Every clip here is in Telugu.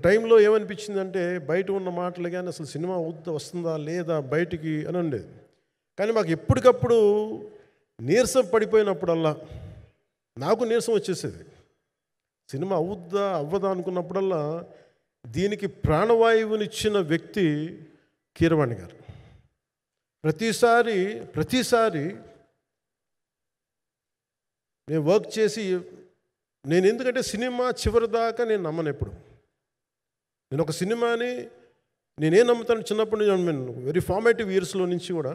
టైంలో ఏమనిపించిందంటే బయట ఉన్న మాటలు కానీ అసలు సినిమా వస్తుందా లేదా బయటికి అని ఉండేది. కానీ మాకు ఎప్పటికప్పుడు నీరసం పడిపోయినప్పుడల్లా నాకు నీరసం వచ్చేసేది. సినిమా అవుద్దా అవ్వదా అనుకున్నప్పుడల్లా దీనికి ప్రాణవాయువునిచ్చిన వ్యక్తి కీరవాణి గారు. ప్రతిసారి నేను వర్క్ చేసి నేను ఎందుకంటే సినిమా చివరి దాకా నేను నమ్మను. ఎప్పుడు నేను ఒక సినిమాని నేనేం నమ్ముతాను, చిన్నప్పటి నుంచి వెరీ ఫార్మేటివ్ ఇయర్స్లో నుంచి కూడా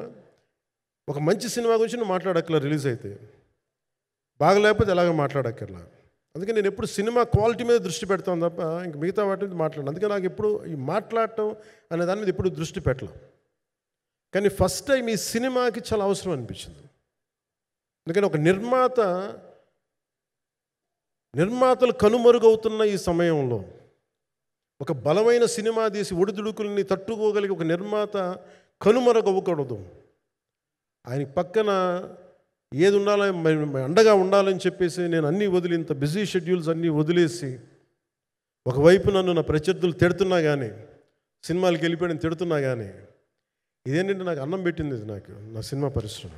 ఒక మంచి సినిమా గురించి నువ్వు మాట్లాడక్కర్లా, రిలీజ్ అయితే బాగలేకపోతే ఎలాగ మాట్లాడక్కర్లా. అందుకే నేను ఎప్పుడు సినిమా క్వాలిటీ మీద దృష్టి పెడతాను తప్ప ఇంక మిగతా వాటి మీద మాట్లాడను. అందుకే నాకు ఎప్పుడు ఈ మాట్లాడటం అనే దాని మీద ఎప్పుడు దృష్టి పెట్టలేం. కానీ ఫస్ట్ టైం ఈ సినిమాకి చాలా అవసరం అనిపించింది. అందుకని ఒక నిర్మాతలు కనుమరుగవుతున్న ఈ సమయంలో ఒక బలమైన సినిమా తీసి ఒడిదుడుకుల్ని తట్టుకోగలిగి ఒక నిర్మాత కనుమరుగవ్వకూడదు. ఆయన పక్కన ఏది ఉండాలని అండగా ఉండాలని చెప్పేసి నేను అన్నీ వదిలి, ఇంత బిజీ షెడ్యూల్స్ అన్నీ వదిలేసి, ఒకవైపు నన్ను నా ప్రత్యర్థులు తిడుతున్నా కానీ, సినిమాలకి వెళ్ళిపోయిన తిడుతున్నా కానీ, ఇదేంటంటే నాకు అన్నం పెట్టింది ఇది నాకు నా సినిమా పరిశ్రమ.